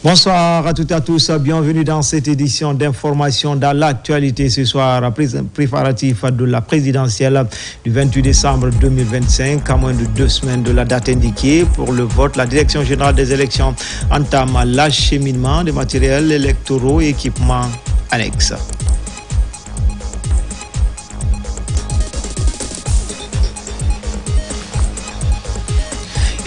Bonsoir à toutes et à tous, bienvenue dans cette édition d'information dans l'actualité ce soir, préparatif de la présidentielle du 28 décembre 2025, à moins de 2 semaines de la date indiquée pour le vote. La Direction générale des élections entame l'acheminement des matériels électoraux et équipements annexes.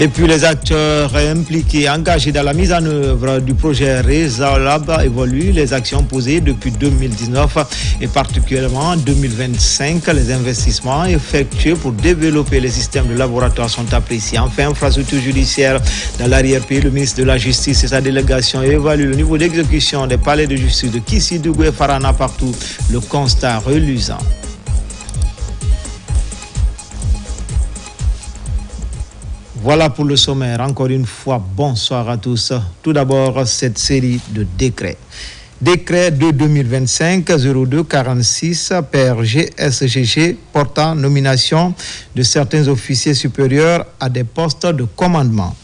Et puis les acteurs impliqués, engagés dans la mise en œuvre du projet Resalab évoluent. Les actions posées depuis 2019 et particulièrement en 2025, les investissements effectués pour développer les systèmes de laboratoire sont appréciés. Enfin, infrastructure judiciaire dans l'arrière-pays, le ministre de la Justice et sa délégation évaluent le niveau d'exécution des palais de justice de Kissidougou et Farana partout. Le constat reluisant. Voilà pour le sommaire. Encore une fois, bonsoir à tous. Tout d'abord, cette série de décrets. Décret de 2025-02-46 per GSGG portant nomination de certains officiers supérieurs à des postes de commandement.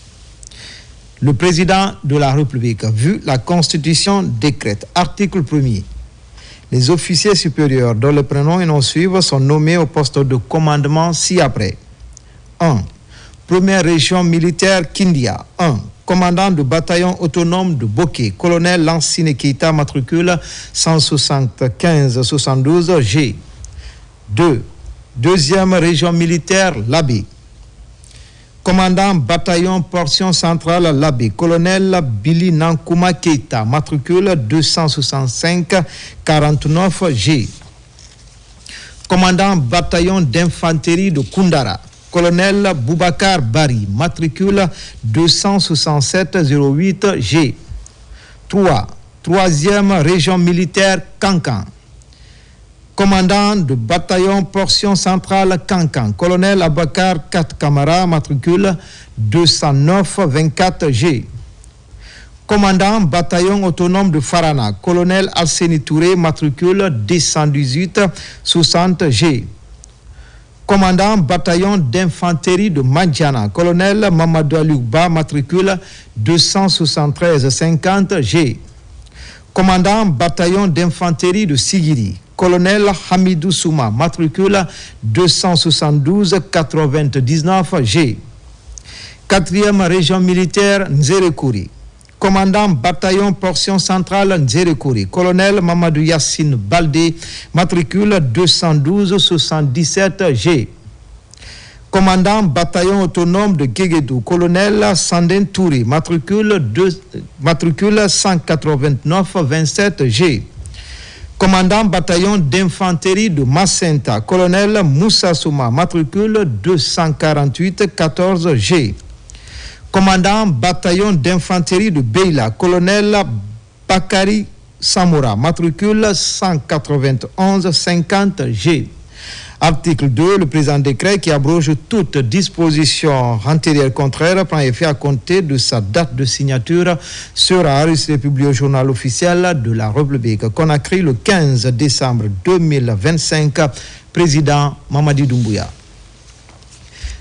Le président de la République, vu la Constitution, décrète, article 1er. Les officiers supérieurs dont le prénom et nom suivent sont nommés au poste de commandement ci-après. 1. Première région militaire Kindia. 1. Commandant du bataillon autonome de Boké, colonel Lansine Keita, matricule 175-72 G. 2. Deuxième région militaire Labé. Commandant bataillon portion centrale Labé, colonel Billy Nankuma Keita, matricule 265-49 G. Commandant bataillon d'infanterie de Koundara, colonel Boubacar Bari, matricule 267-08 G. 3. Troisième région militaire Kankan. Commandant de bataillon portion centrale Kankan, colonel Abakar 4 Kamara, matricule 209-24 G. Commandant bataillon autonome de Farana, colonel Alseni Touré, matricule 218-60 G. Commandant bataillon d'infanterie de Mandjana, colonel Mamadou Alioukba, matricule 273-50 G. Commandant bataillon d'infanterie de Sigiri, colonel Hamidou Souma, matricule 272-99 G. 4e région militaire Nzerekouri. Commandant bataillon portion centrale Nzerekouri, colonel Mamadou Yassine Baldé, matricule 212-77 G. Commandant bataillon autonome de Guéguédou, colonel Sanden Touré, matricule 189-27 G. Commandant bataillon d'infanterie de Massenta, colonel Moussa Souma, matricule 248-14 G. Commandant bataillon d'infanterie de Beila, colonel Bakari Samoura, matricule 191-50 G. Article 2, le présent décret qui abroge toute disposition antérieure contraire prend effet à compter de sa date de signature sera enregistré et publié au journal officiel de la République. Conakry le 15 décembre 2025, président Mamadi Doumbouya.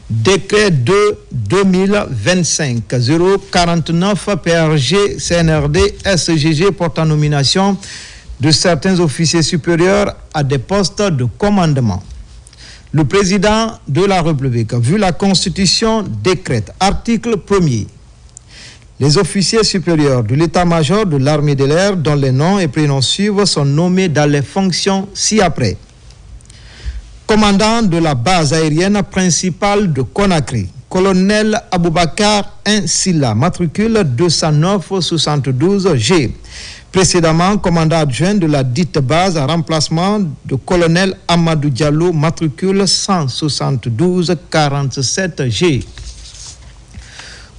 Décret de 2025-049 PRG CNRD SGG portant nomination de certains officiers supérieurs à des postes de commandement. Le président de la République, vu la Constitution, décrète, article 1er. Les officiers supérieurs de l'état-major de l'armée de l'air, dont les noms et prénoms suivent, sont nommés dans les fonctions ci-après. Commandant de la base aérienne principale de Conakry, colonel Aboubakar Insila, matricule 209-72 G. Précédemment, commandant adjoint de la dite base en remplacement de colonel Amadou Diallo, matricule 172-47 G.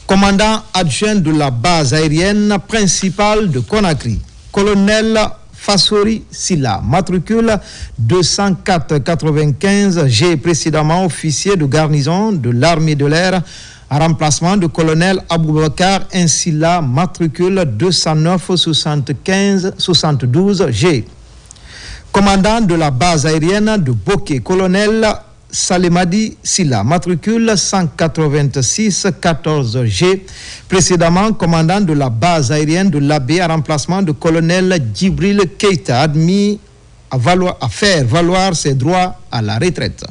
Commandant adjoint de la base aérienne principale de Conakry, colonel Fassori Silla, matricule 204-95 G, précédemment officier de garnison de l'armée de l'air, en remplacement de colonel Aboubakar Insila, matricule 209-72 G. Commandant de la base aérienne de Boké, colonel Salemadi Silla, matricule 186 14G, précédemment commandant de la base aérienne de l'Abbé à remplacement de colonel Djibril Keita, admis à faire valoir ses droits à la retraite.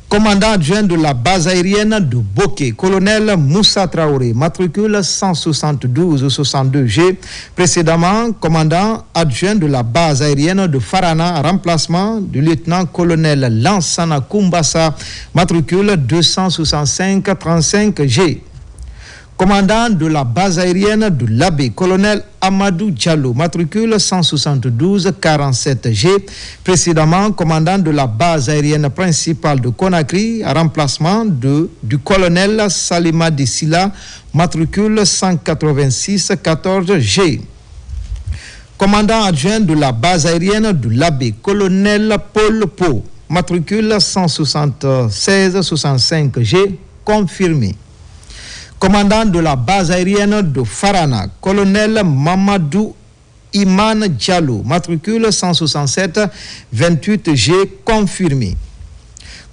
Commandant adjoint de la base aérienne de Boké, colonel Moussa Traoré, matricule 172-62G, précédemment commandant adjoint de la base aérienne de Farana, remplacement du lieutenant-colonel Lansana Kumbassa, matricule 265-35G. Commandant de la base aérienne de l'Abbé, colonel Amadou Diallo, matricule 172-47G, précédemment commandant de la base aérienne principale de Conakry, à remplacement du colonel Salimadi Silla, matricule 186-14G. Commandant adjoint de la base aérienne de l'Abbé, colonel Paul Po, matricule 176-65G, confirmé. Commandant de la base aérienne de Farana, colonel Mamadou Iman Diallo, matricule 167-28G, confirmé.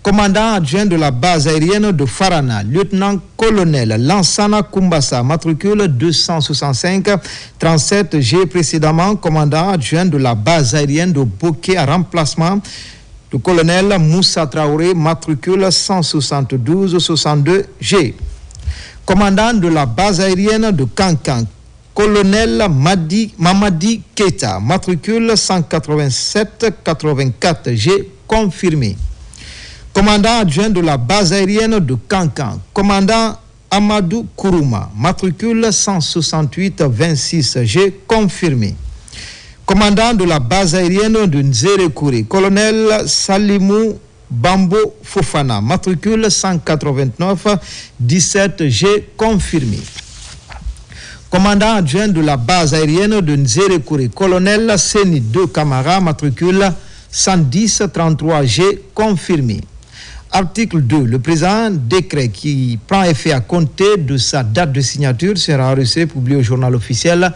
Commandant adjoint de la base aérienne de Farana, lieutenant-colonel Lansana Kumbassa, matricule 265-37G, précédemment commandant adjoint de la base aérienne de Boké à remplacement du colonel Moussa Traoré, matricule 172-62G. Commandant de la base aérienne de Kankan, colonel Mamadi Keita, matricule 187-84G, confirmé. Commandant adjoint de la base aérienne de Kankan, commandant Amadou Kourouma, matricule 168-26G, confirmé. Commandant de la base aérienne de Nzerekouré, colonel Salimou Bambo Fofana, matricule 189-17G, confirmé. Commandant adjoint de la base aérienne de Nzerekouré, colonel Seni 2 Camara, matricule 110-33G, confirmé. Article 2. Le présent décret qui prend effet à compter de sa date de signature sera enregistré, publié au journal officiel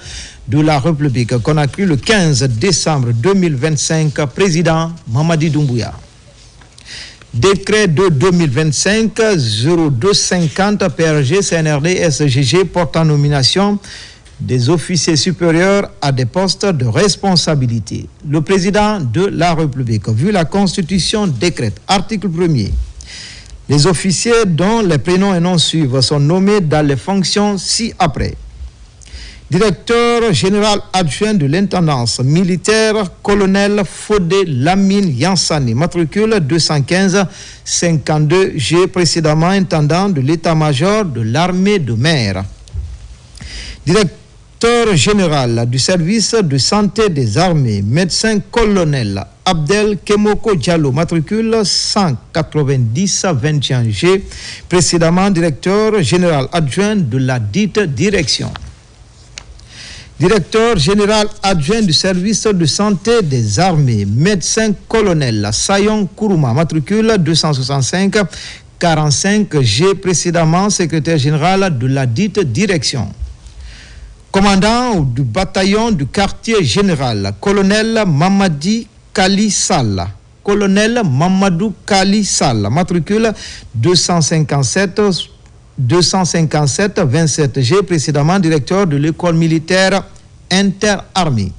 de la République Conakry le 15 décembre 2025. Président Mamadi Doumbouya. Décret de 2025-0250 PRG CNRD SGG portant nomination des officiers supérieurs à des postes de responsabilité. Le président de la République, vu la Constitution, décrète, article 1er, les officiers dont les prénoms et noms suivent sont nommés dans les fonctions ci-après. Directeur général adjoint de l'intendance militaire, colonel Fodé Lamine Yansani, matricule 215-52G, précédemment intendant de l'état-major de l'armée de mer. Directeur général du service de santé des armées, médecin colonel Abdel Kemoko Diallo, matricule 190-21G, précédemment directeur général adjoint de la dite direction. Directeur général adjoint du service de santé des armées, médecin colonel Sayon Kourouma, matricule 265-45G, précédemment secrétaire général de la dite direction. Commandant du bataillon du quartier général, colonel Mamadi Kali Salla, colonel Mamadou Kali Salla, matricule 257-27G, précédemment directeur de l'école militaire interarmée.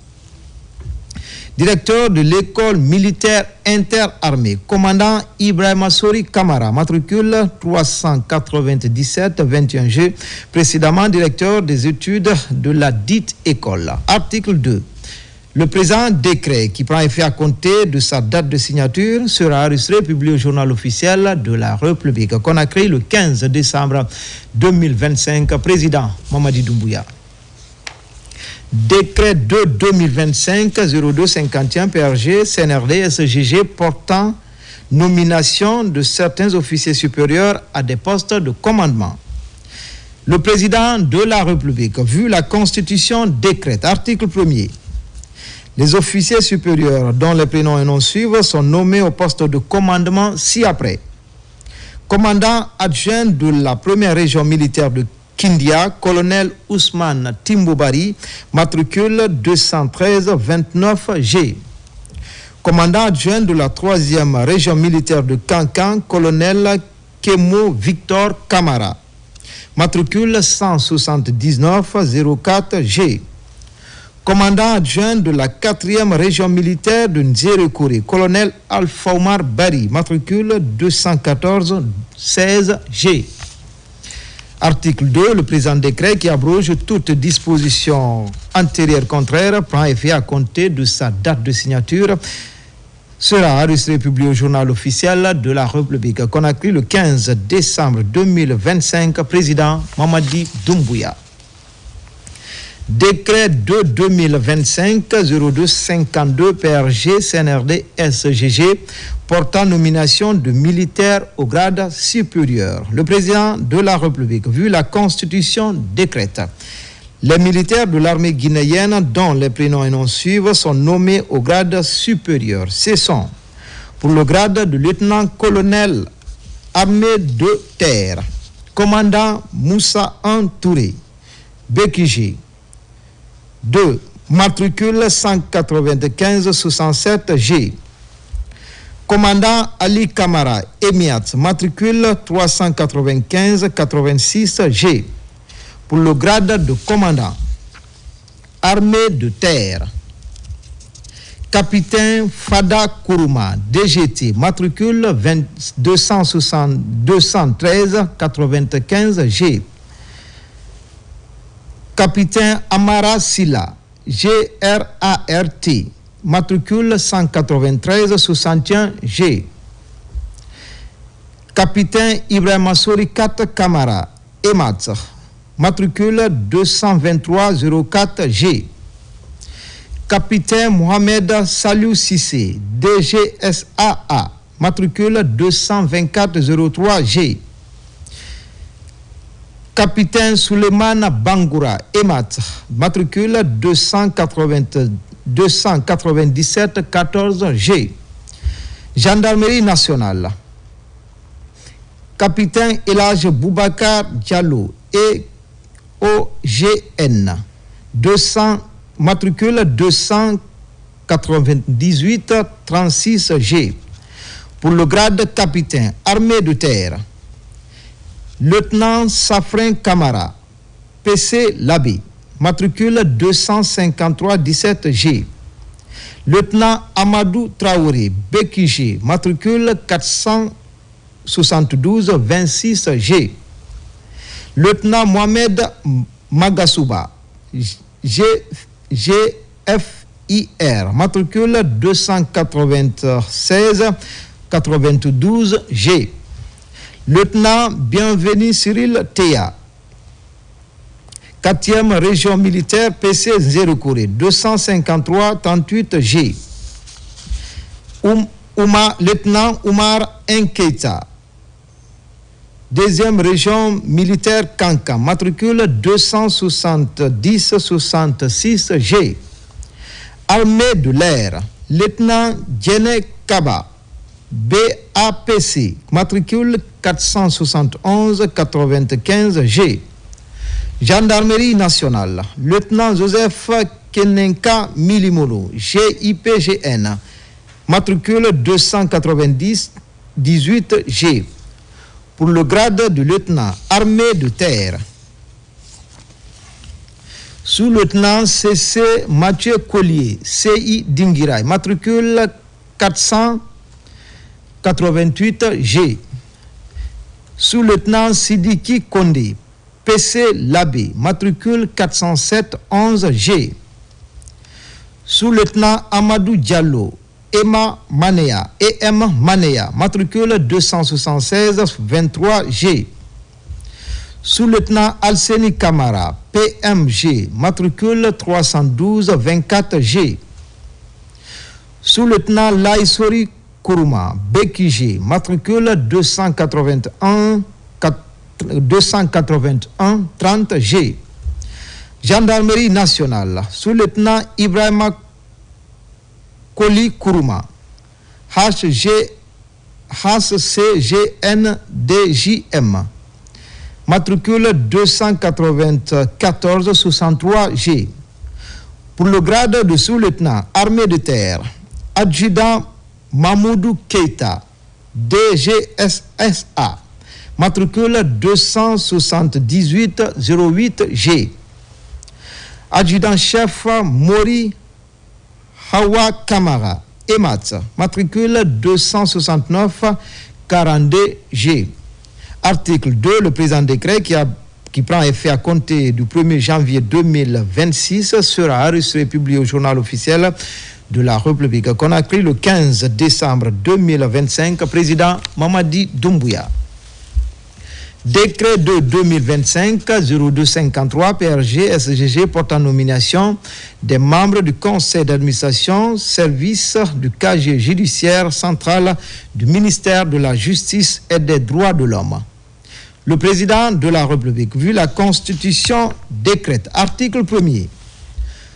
Directeur de l'école militaire interarmée, commandant Ibrahima Sori Kamara, matricule 397-21G, précédemment directeur des études de la dite école. Article 2. Le présent décret, qui prend effet à compter de sa date de signature, sera enregistré, publié au journal officiel de la République Conakry le 15 décembre 2025. Président Mamadi Doumbouya. Décret de 2025-0251 PRG CNRD SGG portant nomination de certains officiers supérieurs à des postes de commandement. Le président de la République, vu la Constitution, décrète, article 1er, les officiers supérieurs dont les prénoms et noms suivent sont nommés au poste de commandement ci-après. Commandant adjoint de la première région militaire de Kindia, colonel Ousmane Timboubari, matricule 213-29G. Commandant adjoint de la 3e région militaire de Kankan, colonel Kemo Victor Camara. Matricule 179-04G. Commandant adjoint de la 4e région militaire de Nzérékoré, colonel Alpha Omar Bari, matricule 214-16G. Article 2, le présent décret qui abroge toute disposition antérieure contraire prend effet à compter de sa date de signature, sera enregistré et publié au journal officiel de la République. Conakry le 15 décembre 2025, président Mamadi Doumbouya. Décret de 2025-0252 PRG CNRD SGG portant nomination de militaires au grade supérieur. Le président de la République, vu la Constitution, décrète: les militaires de l'armée guinéenne dont les prénoms et noms suivent sont nommés au grade supérieur. Ce sont, pour le grade de lieutenant-colonel armée de terre, commandant Moussa Touré, BQG. 2. Matricule 195-67G. Commandant Ali Kamara, Emiat, matricule 395-86G. Pour le grade de commandant, armée de terre. Capitaine Fada Kourouma, DGT, matricule 213-95G. Capitaine Amara Silla, GRART, matricule 193-61G. Capitaine Ibrahima Sorikat Kamara, EMAT, matricule 223-04G. Capitaine Mohamed Saliou Sissé, DGSAA, matricule 224-03G. Capitaine Souleymane Bangoura, EMAT, matricule 297-14G. Gendarmerie nationale. Capitaine Elage Boubacar Diallo, EOGN, matricule 298-36G. Pour le grade capitaine, armée de terre. Lieutenant Safrin Kamara, PC Labi, matricule 253-17G. Lieutenant Amadou Traoré, BQG, matricule 472-26G. Lieutenant Mohamed Magasouba, GFIR, matricule 296-92G. Lieutenant Bienvenu Cyril Théa, 4e région militaire PC Nzérékoré, 253-38G. Lieutenant Oumar Nkeita, 2e région militaire Kankan, matricule 270-66G. Armée de l'air, lieutenant Djene Kaba, BAPC, matricule 471-95G. Gendarmerie nationale, lieutenant Joseph Kenenka Milimolo, GIPGN, matricule 290-18G. Pour le grade de lieutenant, armée de terre. Sous-lieutenant CC Mathieu Collier, CI Dingirai, matricule 488G. Sous-lieutenant Sidiki Kondé, PC Labé, matricule 407-11G. Sous-lieutenant Amadou Diallo, EM Manea, matricule 276-23G. Sous-lieutenant Alseni Kamara, PMG, matricule 312-24G. Sous-lieutenant Laïsori Kourouma, BQG, matricule 281-30G. Gendarmerie nationale, sous-lieutenant Ibrahima Koli Kourouma, HCGNDJM, matricule 294-63G. Pour le grade de sous-lieutenant, armée de terre, Adjudant Mamoudou Keita, DGSSA, matricule 278-08G. Adjudant-chef Mori Hawa Kamara, EMATS, matricule 269-42G. Article 2, le présent décret qui prend effet à compter du 1er janvier 2026 sera enregistré et publié au journal officiel de la République Conakry le 15 décembre 2025. Président Mamadi Doumbouya. Décret de 2025-0253 PRG SGG portant nomination des membres du conseil d'administration, service du casier judiciaire central du ministère de la Justice et des Droits de l'Homme. Le président de la République, vu la Constitution, décrète, article 1er,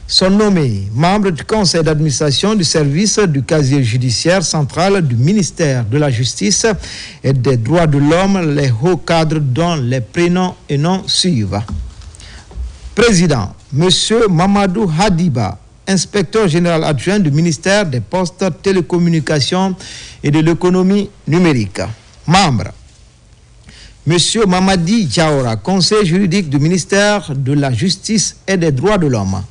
sont nommés membres du conseil d'administration du service du casier judiciaire central du ministère de la Justice et des Droits de l'Homme les hauts cadres dont les prénoms et noms suivent. Président, M. Mamadou Hadiba, inspecteur général adjoint du ministère des Postes, Télécommunications et de l'économie numérique. Membre, M. Mamadi Diaora, conseiller juridique du ministère de la Justice et des Droits de l'Homme.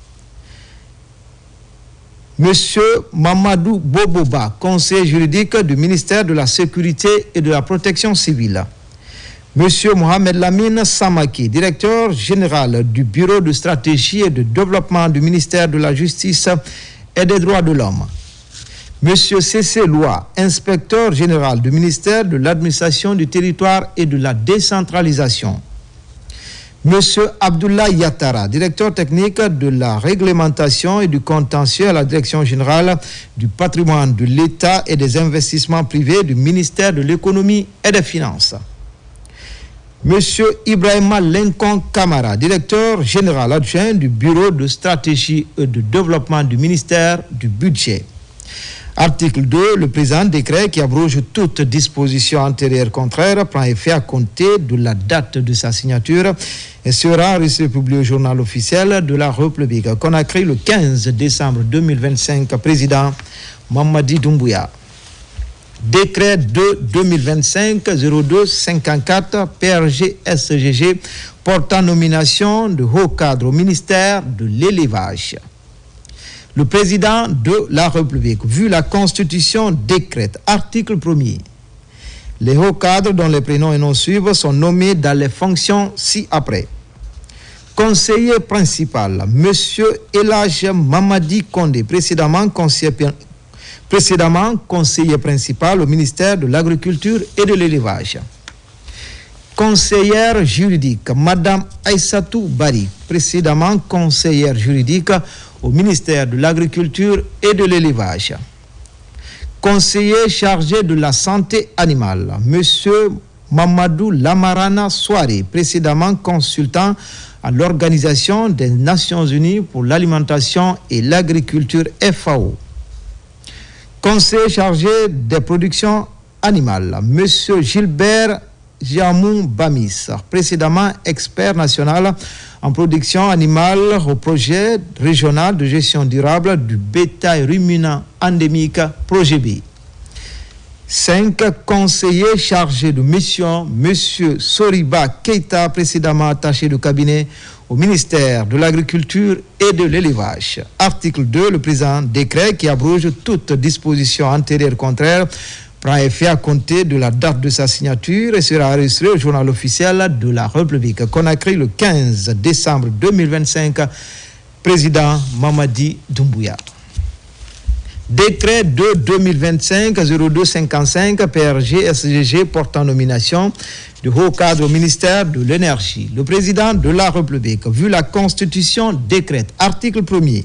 Monsieur Mamadou Boboba, conseiller juridique du ministère de la Sécurité et de la Protection civile. Monsieur Mohamed Lamine Samaki, directeur général du Bureau de stratégie et de développement du ministère de la Justice et des Droits de l'Homme. Monsieur Cessé Loa, inspecteur général du ministère de l'Administration du territoire et de la décentralisation. Monsieur Abdullah Yattara, directeur technique de la réglementation et du contentieux à la Direction générale du patrimoine de l'État et des investissements privés du ministère de l'économie et des finances. Monsieur Ibrahima Lincoln Kamara, directeur général adjoint du Bureau de stratégie et de développement du ministère du budget. Article 2, le présent décret qui abroge toute disposition antérieure contraire prend effet à compter de la date de sa signature et sera enregistré et publié au journal officiel de la République Conakry le 15 décembre 2025. Président Mamadi Doumbouya. Décret de 2025-0254 PRG SGG portant nomination de haut cadre au ministère de l'élevage. Le président de la République, vu la Constitution, décrète, article 1er, les hauts cadres dont les prénoms et noms suivent sont nommés dans les fonctions ci-après. Conseiller principal, M. Elhadj Mamadi Kondé, précédemment conseiller principal au ministère de l'Agriculture et de l'Élevage. Conseillère juridique, Madame Aïssatou Bari, précédemment conseillère juridique au ministère de l'Agriculture et de l'Élevage. Conseiller chargé de la santé animale, M. Mamadou Lamarana Souare, précédemment consultant à l'Organisation des Nations Unies pour l'alimentation et l'agriculture FAO. Conseiller chargé des productions animales, M. Gilbert Jamou Bamis, précédemment expert national en production animale au projet régional de gestion durable du bétail ruminant endémique, projet B. 5 conseillers chargés de mission, M. Soriba Keita, précédemment attaché de cabinet au ministère de l'Agriculture et de l'Élevage. Article 2, le présent décret qui abroge toute disposition antérieure contraire prend effet à compter de la date de sa signature et sera enregistré au journal officiel de la République Conakry le 15 décembre 2025. Président Mamadi Doumbouya. Décret de 2025-0255 PRG SGG portant nomination de haut cadre au ministère de l'Énergie. Le président de la République, vu la Constitution, décrète, article 1er,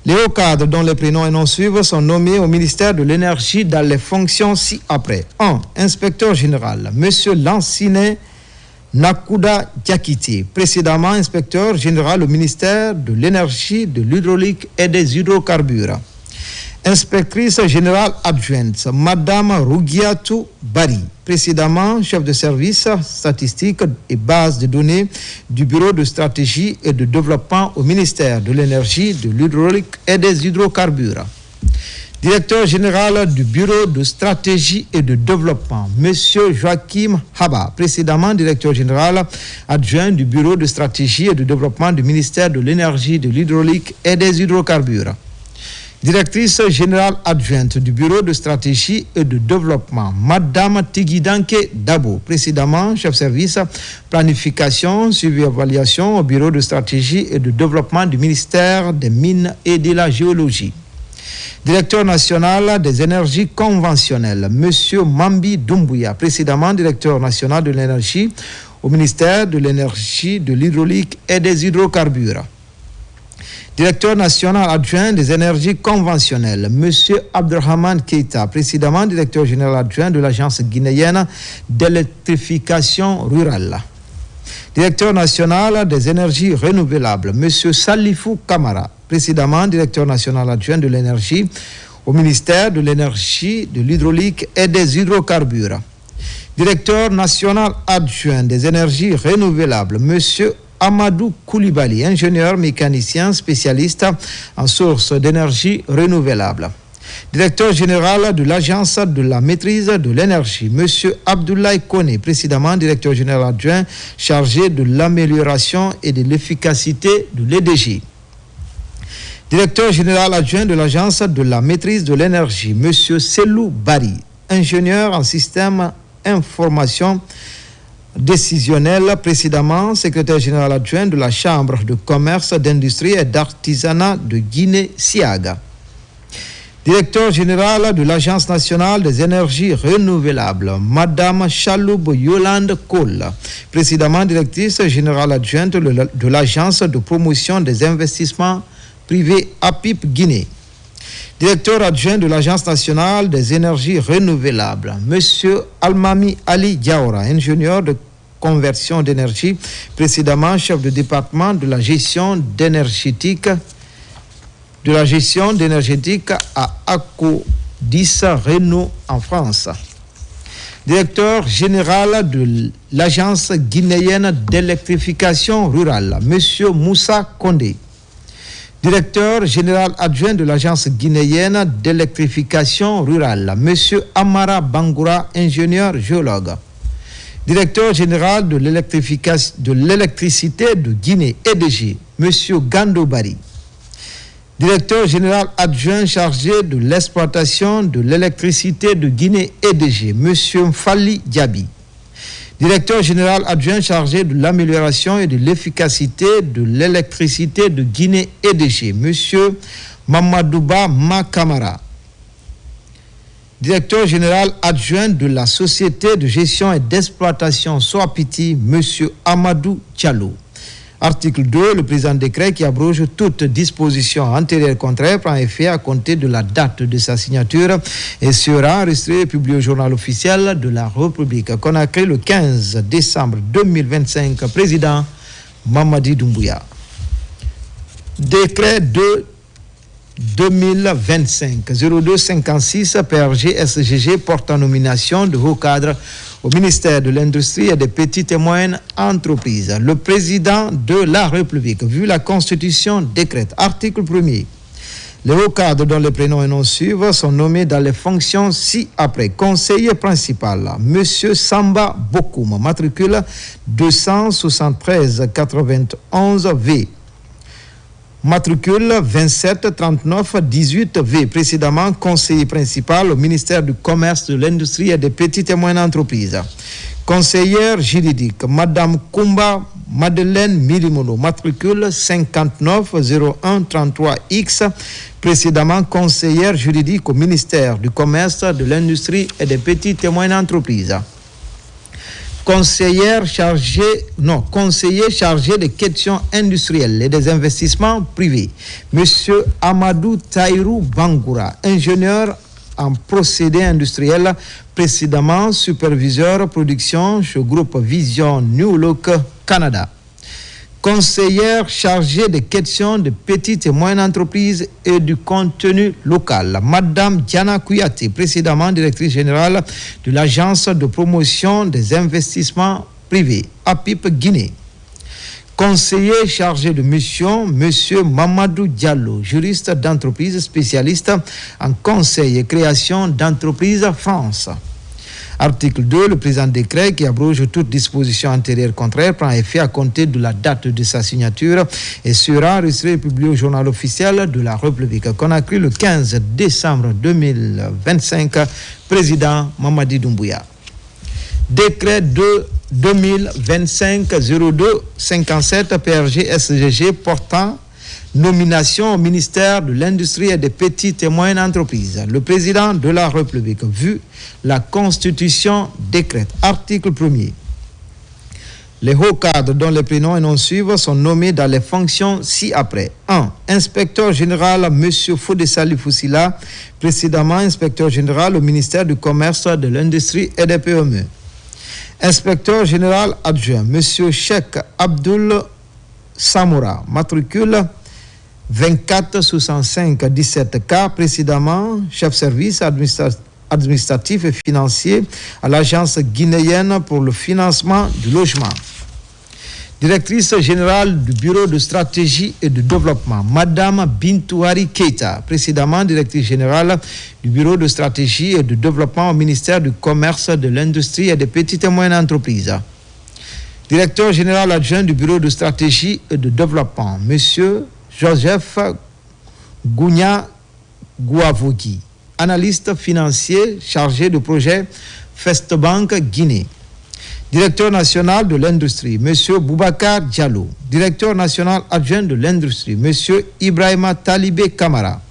les hauts cadres dont les prénoms et noms suivent sont nommés au ministère de l'Énergie dans les fonctions ci-après. 1. Inspecteur général, M. Lancinet Nakouda Diakité, précédemment inspecteur général au ministère de l'Énergie, de l'Hydraulique et des Hydrocarbures. Inspectrice générale adjointe, Madame Rougiatou Bari, précédemment chef de service statistique et base de données du Bureau de stratégie et de développement au ministère de l'Énergie, de l'Hydraulique et des Hydrocarbures. Directeur général du Bureau de stratégie et de développement, M. Joachim Haba, précédemment directeur général adjoint du Bureau de stratégie et de développement du ministère de l'Énergie, de l'Hydraulique et des Hydrocarbures. Directrice générale adjointe du Bureau de stratégie et de développement, Madame Tigidanke Dabo, précédemment chef service planification, suivi et évaluation au Bureau de stratégie et de développement du ministère des Mines et de la Géologie. Directeur national des énergies conventionnelles, M. Mambi Doumbouya, précédemment directeur national de l'énergie au ministère de l'énergie, de l'hydraulique et des hydrocarbures. Directeur national adjoint des énergies conventionnelles, M. Abdelrahman Keita, précédemment directeur général adjoint de l'Agence guinéenne d'électrification rurale. Directeur national des énergies renouvelables, M. Salifou Kamara, précédemment directeur national adjoint de l'énergie au ministère de l'énergie, de l'hydraulique et des hydrocarbures. Directeur national adjoint des énergies renouvelables, M. Amadou Koulibaly, ingénieur mécanicien spécialiste en sources d'énergie renouvelable. Directeur général de l'Agence de la maîtrise de l'énergie, M. Abdoulaye Kone, précédemment directeur général adjoint chargé de l'amélioration et de l'efficacité de l'EDG. Directeur général adjoint de l'Agence de la maîtrise de l'énergie, M. Selou Bari, ingénieur en système information décisionnel, précédemment secrétaire général adjoint de la Chambre de commerce, d'industrie et d'artisanat de Guinée-Siaga. Directeur général de l'Agence nationale des énergies renouvelables, Madame Chaloub Yolande Kohl, précédemment directrice générale adjointe de l'Agence de promotion des investissements privés APIP Guinée. Directeur adjoint de l'Agence nationale des énergies renouvelables, M. Almami Ali Diaora, ingénieur de conversion d'énergie, précédemment chef de département de la gestion d'énergétique à Acodis Renault en France. Directeur général de l'Agence guinéenne d'électrification rurale, M. Moussa Kondé. Directeur général adjoint de l'Agence guinéenne d'électrification rurale, M. Amara Bangoura, ingénieur géologue. Directeur général de l'électricité de Guinée, EDG, M. Gando Bari. Directeur général adjoint chargé de l'exploitation de l'électricité de Guinée, EDG, M. Mfali Diaby. Directeur général adjoint chargé de l'amélioration et de l'efficacité de l'électricité de Guinée EDG, M. Mamadouba Makamara. Directeur général adjoint de la Société de gestion et d'exploitation Soapiti, M. Amadou Diallo. Article 2, le présent décret qui abroge toute disposition antérieure contraire prend effet à compter de la date de sa signature et sera enregistré et publié au journal officiel de la République. Conakry le 15 décembre 2025. Président Mamadi Doumbouya. Décret 2025-0256 PRG SGG portant nomination de haut cadre au ministère de l'Industrie et des petites et moyennes entreprises. Le président de la République, vu la Constitution, décrète, article 1er, les hauts cadres dont les prénoms et noms suivent sont nommés dans les fonctions ci-après. Conseiller principal, M. Samba Bokoum, matricule 273 91 V. Matricule 27 39 18 V, précédemment conseiller principal au ministère du Commerce, de l'Industrie et des petites et moyennes entreprises. Conseillère juridique, Madame Kumba Madeleine Milimono, matricule 59 01 33 X, précédemment conseillère juridique au ministère du Commerce, de l'Industrie et des petites et moyennes entreprises. Conseiller chargé des questions industrielles et des investissements privés, M. Amadou Taïrou Bangoura, ingénieur en procédés industriels, précédemment superviseur production chez Groupe Vision New Look Canada. Conseillère chargée des questions de petites et moyennes entreprises et du contenu local, Madame Diana Kouyaté, précédemment directrice générale de l'Agence de promotion des investissements privés, APIP Guinée. Conseiller chargé de mission, M. Mamadou Diallo, juriste d'entreprise spécialiste en conseil et création d'entreprises France. Article 2, le présent décret qui abroge toute disposition antérieure contraire prend effet à compter de la date de sa signature et sera enregistré et publié au journal officiel de la République. Conakry le 15 décembre 2025, président Mamadi Doumbouya. Décret 2025-02-57 PRG SGG portant nomination au ministère de l'Industrie et des petites et moyennes entreprises. Le président de la République, vu la Constitution, décrète. Article 1er. Les hauts cadres dont les prénoms et noms suivent sont nommés dans les fonctions ci-après. 1. Inspecteur général M. Fodessali Foussila, précédemment inspecteur général au ministère du Commerce, de l'Industrie et des PME. Inspecteur général adjoint M. Cheikh Abdul Samoura, matricule 2465-17K, précédemment chef service administratif et financier à l'Agence guinéenne pour le financement du logement. Directrice générale du Bureau de stratégie et de développement, Madame Bintouari Keita, précédemment directrice générale du Bureau de stratégie et de développement au ministère du Commerce, de l'Industrie et des petites et moyennes entreprises. Directeur général adjoint du Bureau de stratégie et de développement, Monsieur Joseph Gounia Gouavogi, analyste financier chargé de projet Festbank Guinée. Directeur national de l'industrie, M. Boubacar Diallo. Directeur national adjoint de l'industrie, M. Ibrahima Talibé Kamara.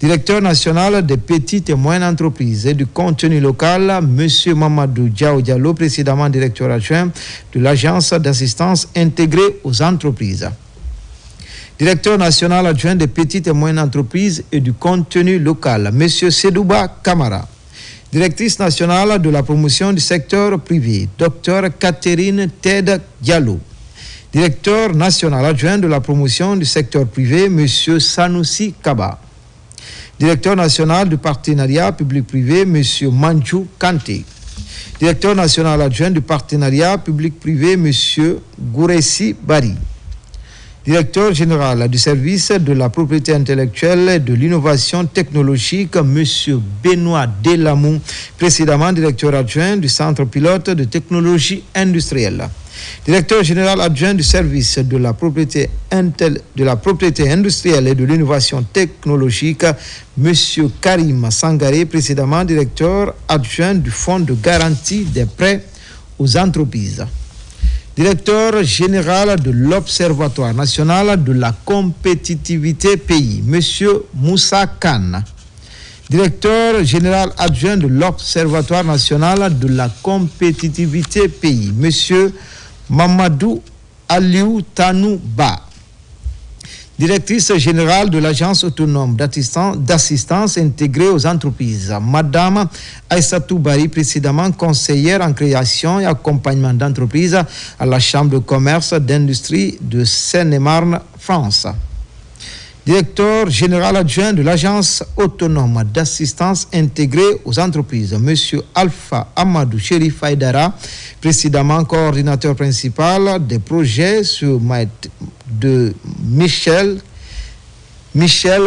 Directeur national des petites et moyennes entreprises et du contenu local, M. Mamadou Diallo, précédemment directeur adjoint de l'Agence d'assistance intégrée aux entreprises. Directeur national adjoint des petites et moyennes entreprises et du contenu local, M. Sedouba Kamara. Directrice nationale de la promotion du secteur privé, Dr Catherine Ted Diallo. Directeur national adjoint de la promotion du secteur privé, M. Sanoussi Kaba. Directeur national du partenariat public-privé, M. Manjou Kanté. Directeur national adjoint du partenariat public-privé, M. Gouressi Bari. Directeur général du service de la propriété intellectuelle et de l'innovation technologique, M. Benoît Delamou, précédemment directeur adjoint du Centre pilote de technologie industrielle. Directeur général adjoint du service de la propriété industrielle et de l'innovation technologique, M. Karim Sangaré, précédemment directeur adjoint du Fonds de garantie des prêts aux entreprises. Directeur général de l'Observatoire national de la compétitivité pays, M. Moussa Khan. Directeur général adjoint de l'Observatoire national de la compétitivité pays, M. Mamadou Aliou Tanouba. Directrice générale de l'Agence autonome d'assistance intégrée aux entreprises, Madame Aïssatou Bari, précédemment conseillère en création et accompagnement d'entreprises à la Chambre de commerce d'industrie de Seine-et-Marne, France. Directeur général adjoint de l'Agence autonome d'assistance intégrée aux entreprises, M. Alpha Amadou Chérif Aïdara, précédemment coordinateur principal des projets de Michel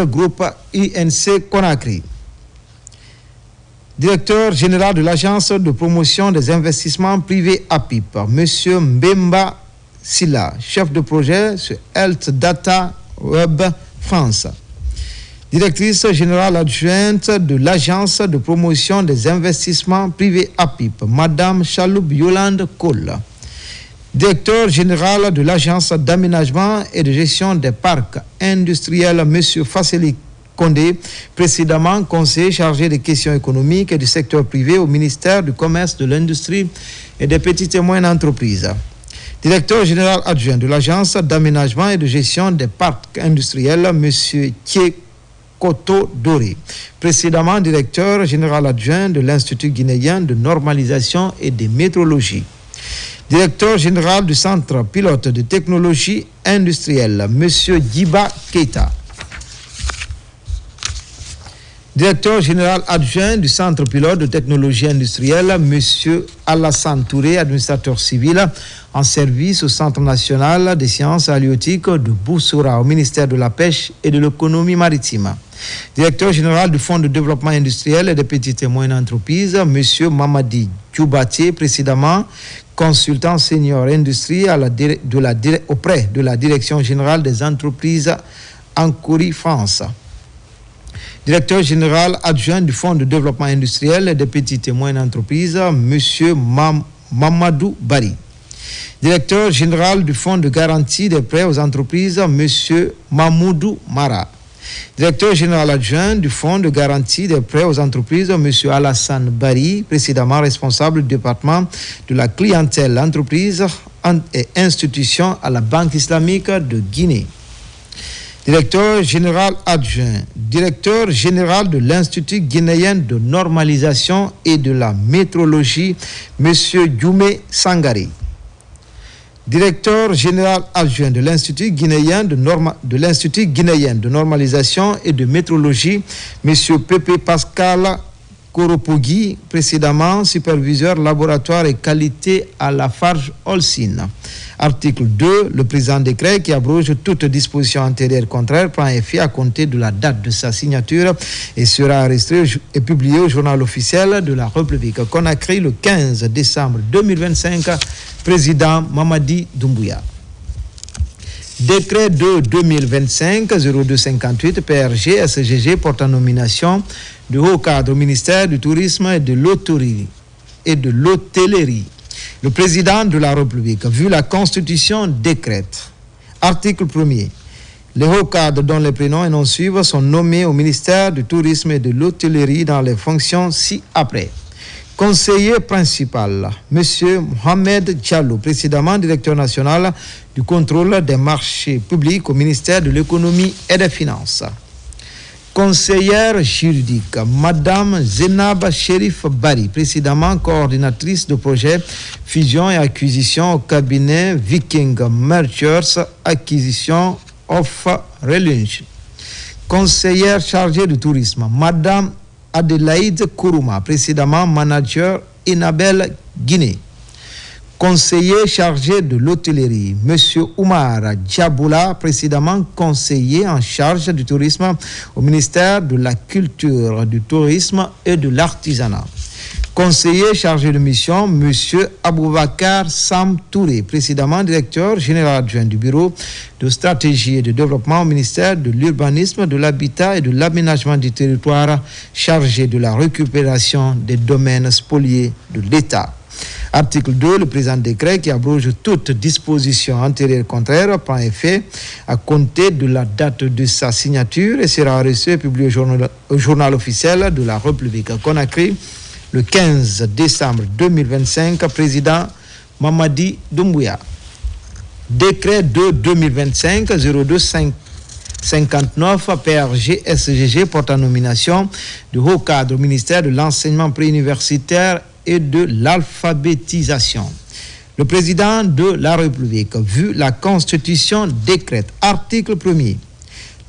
Groupe INC Conakry. Directeur général de l'Agence de promotion des investissements privés APIP, M. Mbemba Silla, chef de projet sur Health Data Web France. Directrice générale adjointe de l'Agence de promotion des investissements privés APIP, Madame Chaloub Yolande Kohl. Directeur général de l'Agence d'aménagement et de gestion des parcs industriels, M. Fasseli Condé, précédemment conseiller chargé des questions économiques et du secteur privé au ministère du Commerce, de l'Industrie et des petites et moyennes entreprises. Directeur général adjoint de l'Agence d'aménagement et de gestion des parcs industriels, M. Thié Koto Doré, précédemment directeur général adjoint de l'Institut guinéen de normalisation et de métrologie. Directeur général du Centre pilote de technologie industrielle, M. Djiba Keita. Directeur général adjoint du Centre pilote de technologie industrielle, M. Alassane Touré, administrateur civil en service au Centre national des sciences halieutiques de Boussoura, au ministère de la Pêche et de l'économie maritime. Directeur général du Fonds de développement industriel et des petites et moyennes entreprises, M. Mamadi Djoubati, précédemment consultant senior industrie auprès de la Direction générale des entreprises Ancori France. Directeur général adjoint du Fonds de développement industriel et des petites et moyennes entreprises, M. Mamadou Bari. Directeur général du Fonds de garantie des prêts aux entreprises, M. Mamoudou Mara. Directeur général adjoint du Fonds de garantie des prêts aux entreprises, M. Alassane Bari, précédemment responsable du département de la clientèle, entreprise et institutions à la Banque islamique de Guinée. Directeur général adjoint, directeur général de l'Institut guinéen de normalisation et de la métrologie, M. Djoumé Sangari. Directeur général adjoint de l'Institut guinéen de normalisation et de métrologie, M. Pepe Pascal Koropogui, précédemment superviseur laboratoire et qualité à la Farge Holcim. Article 2, le présent décret qui abroge toute disposition antérieure contraire prend effet à compter de la date de sa signature et sera enregistré et publié au journal officiel de la République Conakry le 15 décembre 2025. Président Mamadi Doumbouya. Décret de 2025-0258 PRG SGG portant nomination de haut cadre au ministère du Tourisme et de l'Hôtellerie. Le président de la République, vu la Constitution, décrète. Article 1er. Les hauts cadres dont les prénoms et noms suivent sont nommés au ministère du Tourisme et de l'Hôtellerie dans les fonctions ci-après. Conseiller principal, M. Mohamed Diallo, précédemment directeur national du contrôle des marchés publics au ministère de l'Économie et des Finances. Conseillère juridique, Madame Zenab Sherif Bari, précédemment coordinatrice de projet fusion et acquisition au cabinet Viking Mergers Acquisition of Reliance. Conseillère chargée du tourisme, Madame Adélaïde Kourouma, précédemment manager Inabel Guinée. Conseiller chargé de l'hôtellerie, M. Oumar Djaboula, précédemment conseiller en charge du tourisme au ministère de la Culture, du Tourisme et de l'Artisanat. Conseiller chargé de mission, M. Aboubakar Sam Touré, précédemment directeur général adjoint du Bureau de stratégie et de développement au ministère de l'Urbanisme, de l'Habitat et de l'Aménagement du territoire, chargé de la récupération des domaines spoliés de l'État. Article 2, le présent décret qui abroge toute disposition antérieure contraire prend effet à compter de la date de sa signature et sera enregistré et publié au journal officiel de la République Conakry le 15 décembre 2025. Président Mamadi Doumbouya. Décret de 2025-0259 PRG SGG portant nomination de haut cadre au ministère de l'enseignement préuniversitaire et de l'alphabétisation. Le président de la République, vu la Constitution, décrète. Article 1er.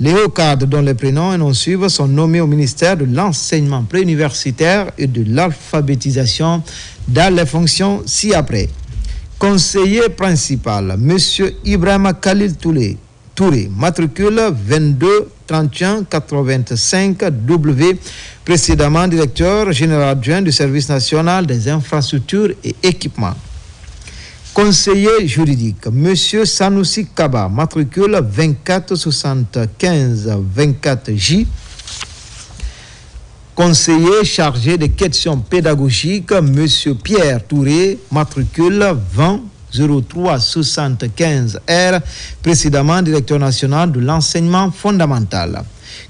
Les hauts cadres dont les prénoms et noms suivent sont nommés au ministère de l'enseignement préuniversitaire et de l'alphabétisation dans les fonctions ci-après. Conseiller principal, M. Ibrahima Khalil Touré, matricule 22 31 85 W, précédemment directeur général adjoint du service national des infrastructures et équipements. Conseiller juridique, M. Sanoussi Kaba, matricule 24 75 24 J. Conseiller chargé des questions pédagogiques, M. Pierre Touré, matricule 20 03 75 R, précédemment directeur national de l'enseignement fondamental.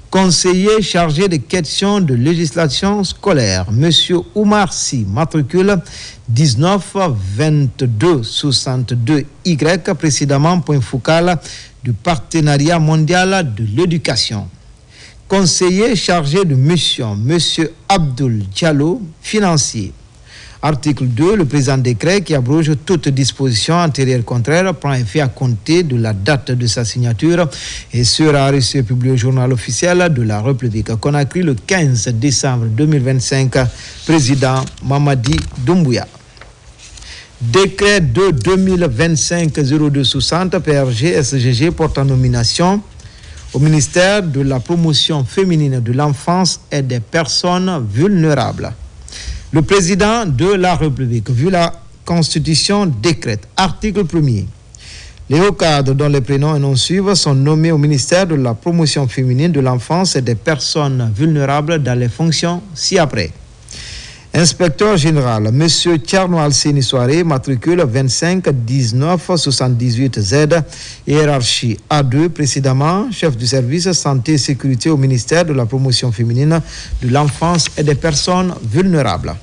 Conseiller chargé des questions de législation scolaire, M. Oumar Sy, matricule 19 22 62 Y, précédemment point focal du partenariat mondial de l'éducation. Conseiller chargé de mission, M. Abdoul Diallo, financier. Article 2, le présent décret qui abroge toute disposition antérieure contraire prend effet à compter de la date de sa signature et sera reçu et publié au journal officiel de la République Conakry le 15 décembre 2025. Président Mamadi Doumbouya. Décret de 2025-0260 PRG SGG portant nomination au ministère de la promotion féminine de l'enfance et des personnes vulnérables. Le président de la République, vu la Constitution, décrète, article 1er, les hauts cadres dont les prénoms et noms suivent sont nommés au ministère de la promotion féminine de l'enfance et des personnes vulnérables dans les fonctions ci-après. Inspecteur général, M. Tcherno Alcini Soare, matricule 25 19 78 Z, hiérarchie A2, précédemment chef du service santé et sécurité au ministère de la promotion féminine de l'enfance et des personnes vulnérables.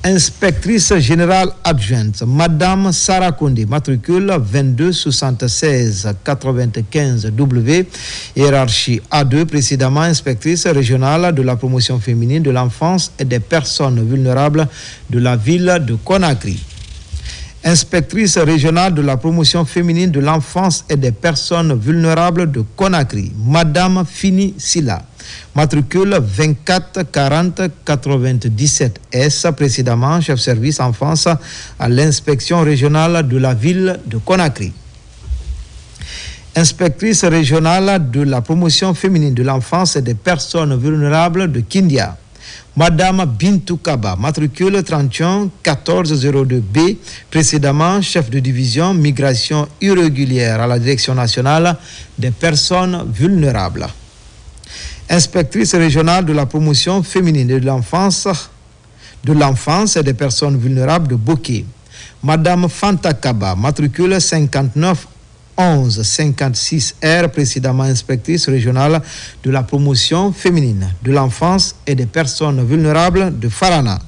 Inspectrice générale adjointe, Madame Sarah Kondé, matricule 22 76 95 W, hiérarchie A2, précédemment inspectrice régionale de la promotion féminine de l'enfance et des personnes vulnérables de la ville de Conakry. Inspectrice régionale de la promotion féminine de l'enfance et des personnes vulnérables de Conakry, Madame Fini Silla, matricule 24 40 97 S, précédemment chef service enfance à l'inspection régionale de la ville de Conakry. Inspectrice régionale de la promotion féminine de l'enfance et des personnes vulnérables de Kindia, Madame Bintou Kaba, matricule 31 1402 B, précédemment chef de division migration irrégulière à la Direction nationale des personnes vulnérables. Inspectrice régionale de la promotion féminine de l'enfance et des personnes vulnérables de Boké, Madame Fanta Kaba, matricule 59 11 56 R, précédemment inspectrice régionale de la promotion féminine de l'enfance et des personnes vulnérables de Farana.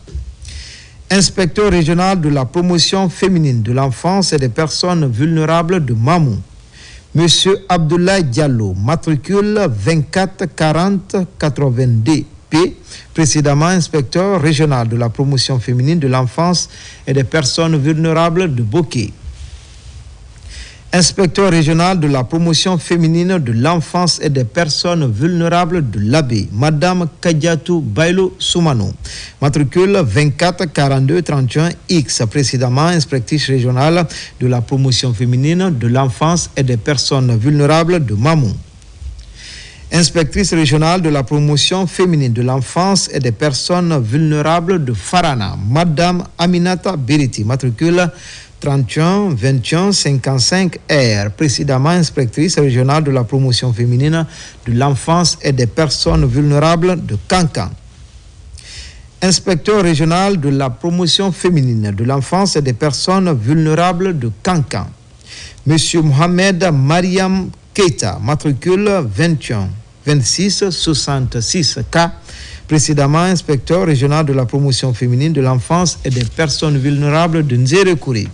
Inspecteur régional de la promotion féminine de l'enfance et des personnes vulnérables de Mamou, Monsieur Abdoulaye Diallo, matricule 24 40 82 P, précédemment inspecteur régional de la promotion féminine de l'enfance et des personnes vulnérables de Boké. Inspecteur régional de la promotion féminine de l'enfance et des personnes vulnérables de l'Abbé, Madame Kadiatou Bailo Soumano, matricule 24 42 31 X, précédemment inspectrice régionale de la promotion féminine de l'enfance et des personnes vulnérables de Mamou. Inspectrice régionale de la promotion féminine de l'enfance et des personnes vulnérables de Farana, Madame Aminata Beriti, matricule 31 21 55 R, précédemment inspectrice régionale de la promotion féminine de l'enfance et des personnes vulnérables de Kankan. Inspecteur régional de la promotion féminine de l'enfance et des personnes vulnérables de Kankan, Monsieur Mohamed Mariam Keita, matricule 21 26 66 K, précédemment inspecteur régional de la promotion féminine de l'enfance et des personnes vulnérables de Nzérekouré.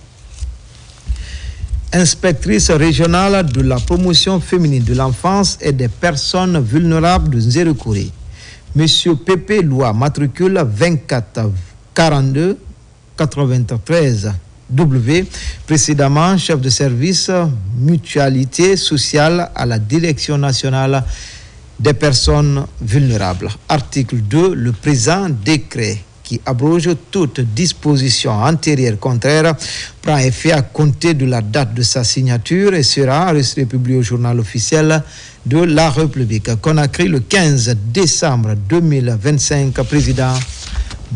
Inspectrice régionale de la promotion féminine de l'enfance et des personnes vulnérables de Nzérekouré, Monsieur Pépé Loua, matricule 24 42 93 W, précédemment chef de service mutualité sociale à la Direction nationale des personnes vulnérables. Article 2, le présent décret qui abroge toute disposition antérieure contraire prend effet à compter de la date de sa signature et sera resté publié au journal officiel de la République Conakry le 15 décembre 2025. Président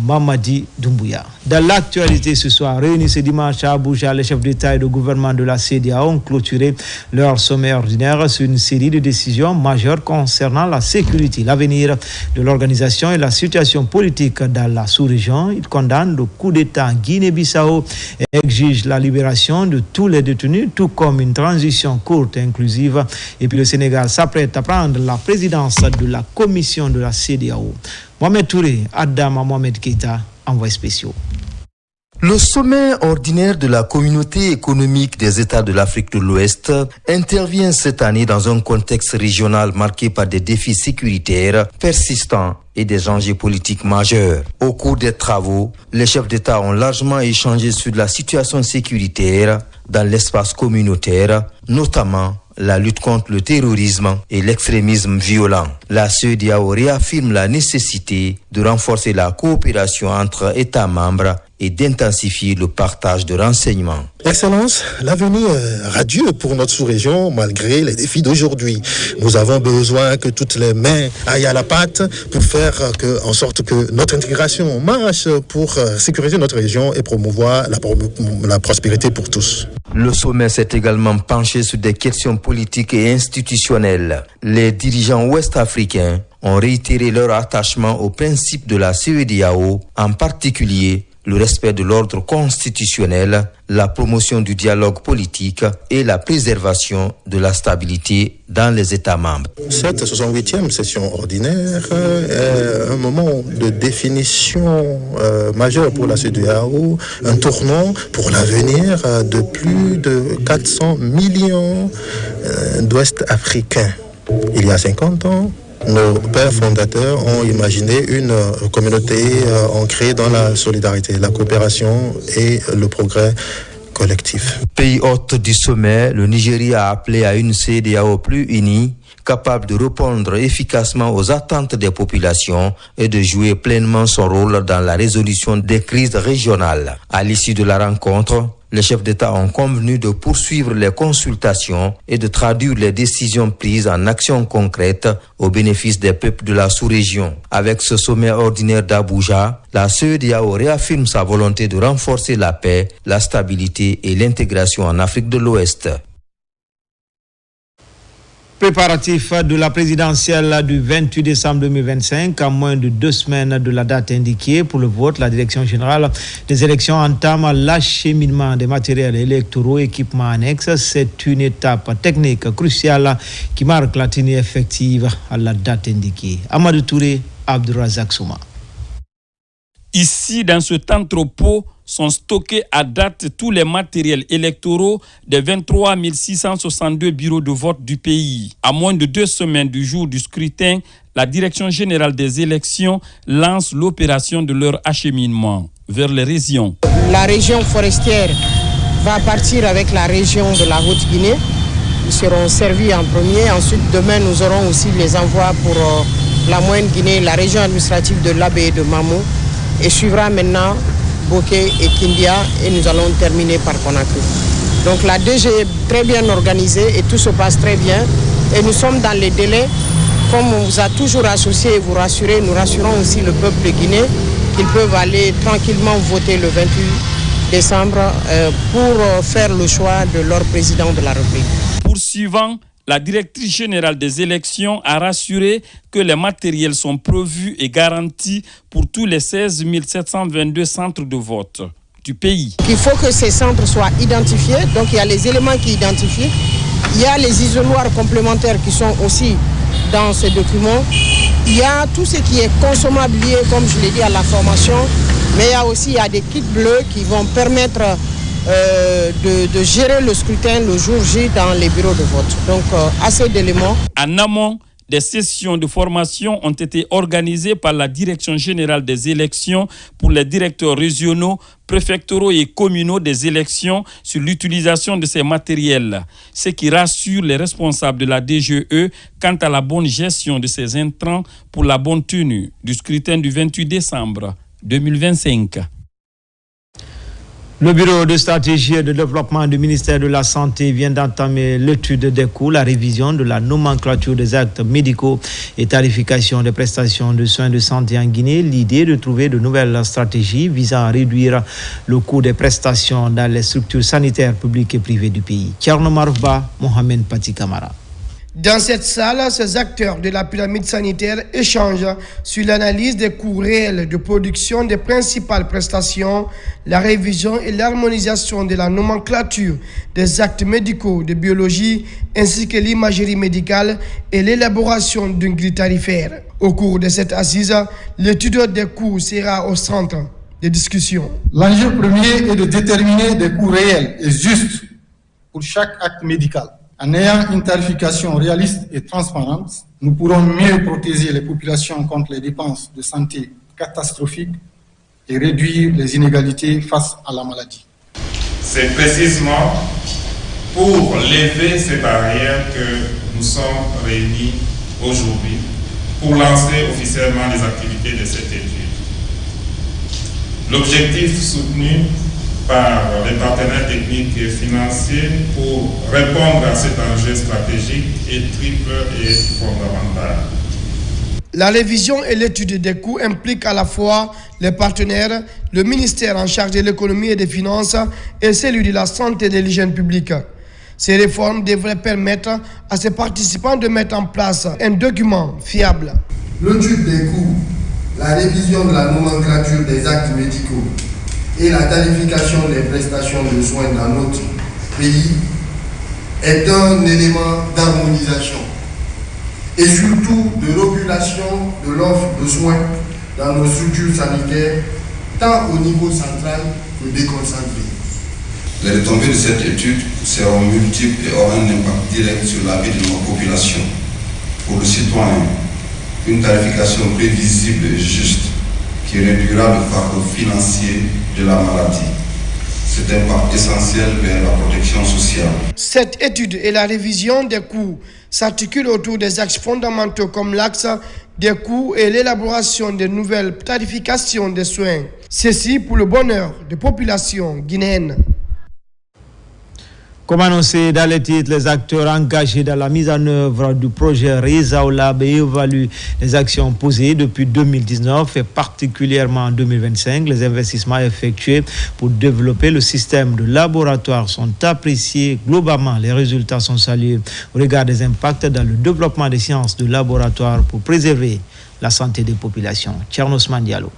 Mamadi Doumbouya. Dans l'actualité ce soir, réunis ce dimanche à Abuja, les chefs d'État et de gouvernement de la CEDEAO ont clôturé leur sommet ordinaire sur une série de décisions majeures concernant la sécurité, l'avenir de l'organisation et la situation politique dans la sous-région. Ils condamnent le coup d'État en Guinée-Bissau et exigent la libération de tous les détenus, tout comme une transition courte et inclusive. Et puis le Sénégal s'apprête à prendre la présidence de la commission de la CEDEAO. Mohamed Touré, Adam Mohamed Keita, envoyés spéciaux. Le sommet ordinaire de la Communauté économique des États de l'Afrique de l'Ouest intervient cette année dans un contexte régional marqué par des défis sécuritaires persistants et des enjeux politiques majeurs. Au cours des travaux, les chefs d'État ont largement échangé sur la situation sécuritaire dans l'espace communautaire, notamment la lutte contre le terrorisme et l'extrémisme violent. La CEDEAO réaffirme la nécessité de renforcer la coopération entre États membres et d'intensifier le partage de renseignements. Excellence, l'avenir est radieux pour notre sous-région malgré les défis d'aujourd'hui. Nous avons besoin que toutes les mains aillent à la pâte pour faire en sorte que notre intégration marche pour sécuriser notre région et promouvoir la prospérité pour tous. Le sommet s'est également penché sur des questions politiques et institutionnelles. Les dirigeants ouest-africains ont réitéré leur attachement aux principes de la CEDEAO, en particulier le respect de l'ordre constitutionnel, la promotion du dialogue politique et la préservation de la stabilité dans les États membres. Cette 68e session ordinaire est un moment de définition majeure pour la CEDEAO, un tournant pour l'avenir de plus de 400 millions d'Ouest-Africains. Il y a 50 ans, nos pères fondateurs ont imaginé une communauté ancrée dans la solidarité, la coopération et le progrès collectif. Pays hôte du sommet, le Nigeria a appelé à une CEDEAO plus unie, capable de répondre efficacement aux attentes des populations et de jouer pleinement son rôle dans la résolution des crises régionales. À l'issue de la rencontre, les chefs d'État ont convenu de poursuivre les consultations et de traduire les décisions prises en actions concrètes au bénéfice des peuples de la sous-région. Avec ce sommet ordinaire d'Abuja, la CEDEAO réaffirme sa volonté de renforcer la paix, la stabilité et l'intégration en Afrique de l'Ouest. Préparatif de la présidentielle du 28 décembre 2025, à moins de 2 semaines de la date indiquée pour le vote, la Direction générale des élections entame l'acheminement des matériels électoraux, équipements annexes. C'est une étape technique cruciale qui marque la tenue effective à la date indiquée. Amadou Touré, Abdourazak Souma. Ici, dans cet entrepôt, sont stockés à date tous les matériels électoraux des 23 662 bureaux de vote du pays. À moins de 2 semaines du jour du scrutin, la Direction générale des élections lance l'opération de leur acheminement vers les régions. La région forestière va partir avec la région de la Haute-Guinée. Ils seront servis en premier. Ensuite, demain, nous aurons aussi les envois pour la Moyenne-Guinée, la région administrative de l'Abbé et de Mamou. Et suivra maintenant Boké et Kindia et nous allons terminer par Conakry. Donc la DG est très bien organisée et tout se passe très bien. Et nous sommes dans les délais. Comme on vous a toujours associé et vous rassurez, nous rassurons aussi le peuple guinéen qu'ils peuvent aller tranquillement voter le 28 décembre pour faire le choix de leur président de la République. Poursuivant, la directrice générale des élections a rassuré que les matériels sont prévus et garantis pour tous les 16 722 centres de vote du pays. Il faut que ces centres soient identifiés, donc il y a les éléments qui identifient, il y a les isoloirs complémentaires qui sont aussi dans ces documents, il y a tout ce qui est consommable lié, comme je l'ai dit, à la formation, mais il y a des kits bleus qui vont permettre de gérer le scrutin le jour J dans les bureaux de vote. Donc, assez d'éléments. En amont, des sessions de formation ont été organisées par la Direction générale des élections pour les directeurs régionaux, préfectoraux et communaux des élections sur l'utilisation de ces matériels, ce qui rassure les responsables de la DGE quant à la bonne gestion de ces intrants pour la bonne tenue du scrutin du 28 décembre 2025. Le bureau de stratégie et de développement du ministère de la Santé vient d'entamer l'étude des coûts, la révision de la nomenclature des actes médicaux et tarification des prestations de soins de santé en Guinée. L'idée de trouver de nouvelles stratégies visant à réduire le coût des prestations dans les structures sanitaires publiques et privées du pays. Tcherno Marouba, Mohamed Pati Kamara. Dans cette salle, ces acteurs de la pyramide sanitaire échangent sur l'analyse des coûts réels de production des principales prestations, la révision et l'harmonisation de la nomenclature des actes médicaux de biologie, ainsi que l'imagerie médicale et l'élaboration d'une grille tarifaire. Au cours de cette assise, l'étude des coûts sera au centre. des discussions. L'enjeu premier est de déterminer des coûts réels et justes pour chaque acte médical. En ayant une tarification réaliste et transparente, nous pourrons mieux protéger les populations contre les dépenses de santé catastrophiques et réduire les inégalités face à la maladie. C'est précisément pour lever ces barrières que nous sommes réunis aujourd'hui pour lancer officiellement les activités de cette étude. L'objectif soutenu par les partenaires techniques et financiers pour répondre à cet enjeu stratégique est triple et fondamental. La révision et l'étude des coûts impliquent à la fois les partenaires, le ministère en charge de l'économie et des finances et celui de la santé et de l'hygiène publique. Ces réformes devraient permettre à ces participants de mettre en place un document fiable. L'étude des coûts, la révision de la nomenclature des actes médicaux et la tarification des prestations de soins dans notre pays est un élément d'harmonisation et surtout de régulation de l'offre de soins dans nos structures sanitaires, tant au niveau central que déconcentré. Les retombées de cette étude seront multiples et auront un impact direct sur la vie de nos populations. Pour le citoyen, une tarification prévisible et juste qui réduira le fardeau financier de la maladie. C'est un pas essentiel vers la protection sociale. Cette étude et la révision des coûts s'articulent autour des axes fondamentaux comme l'axe des coûts et l'élaboration de nouvelles tarifications des soins. Ceci pour le bonheur des populations guinéennes. Comme annoncé dans les titres, les acteurs engagés dans la mise en œuvre du projet Rezaolab évaluent les actions posées depuis 2019 et particulièrement en 2025. Les investissements effectués pour développer le système de laboratoire sont appréciés. Globalement, les résultats sont salués au regard des impacts dans le développement des sciences de laboratoire pour préserver la santé des populations. Tchernos Mandialo.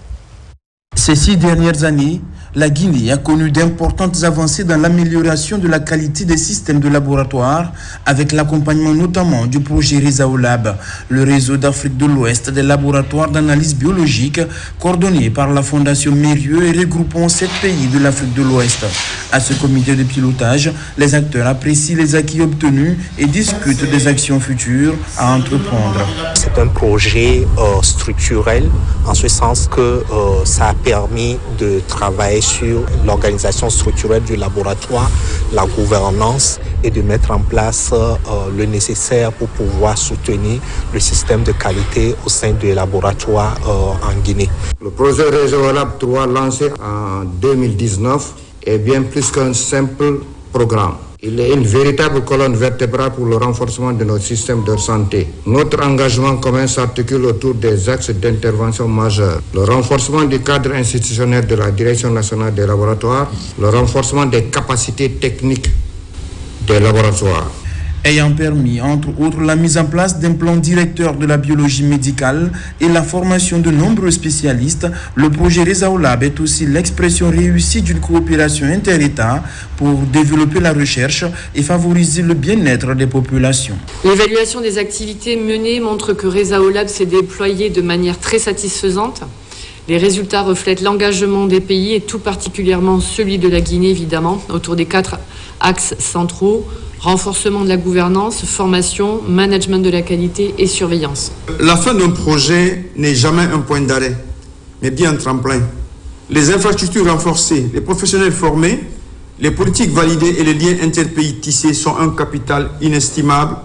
Ces 6 dernières années, la Guinée a connu d'importantes avancées dans l'amélioration de la qualité des systèmes de laboratoire, avec l'accompagnement notamment du projet Rezaolab, le réseau d'Afrique de l'Ouest des laboratoires d'analyse biologique, coordonné par la Fondation Mérieux et regroupant 7 pays de l'Afrique de l'Ouest. À ce comité de pilotage, les acteurs apprécient les acquis obtenus et discutent des actions futures à entreprendre. C'est un projet structurel, en ce sens que ça a permis de travailler sur l'organisation structurelle du laboratoire, la gouvernance et de mettre en place le nécessaire pour pouvoir soutenir le système de qualité au sein des laboratoires en Guinée. Le projet Rezaolab 3 lancé en 2019 est bien plus qu'un simple programme. Il est une véritable colonne vertébrale pour le renforcement de notre système de santé. Notre engagement commun s'articule autour des axes d'intervention majeurs. Le renforcement du cadre institutionnel de la Direction nationale des laboratoires, le renforcement des capacités techniques des laboratoires. Ayant permis, entre autres, la mise en place d'un plan directeur de la biologie médicale et la formation de nombreux spécialistes, le projet Rezaolab est aussi l'expression réussie d'une coopération inter-État pour développer la recherche et favoriser le bien-être des populations. L'évaluation des activités menées montre que Rezaolab s'est déployé de manière très satisfaisante. Les résultats reflètent l'engagement des pays et tout particulièrement celui de la Guinée, évidemment, autour des 4 axes centraux: renforcement de la gouvernance, formation, management de la qualité et surveillance. La fin d'un projet n'est jamais un point d'arrêt, mais bien un tremplin. Les infrastructures renforcées, les professionnels formés, les politiques validées et les liens interpays tissés sont un capital inestimable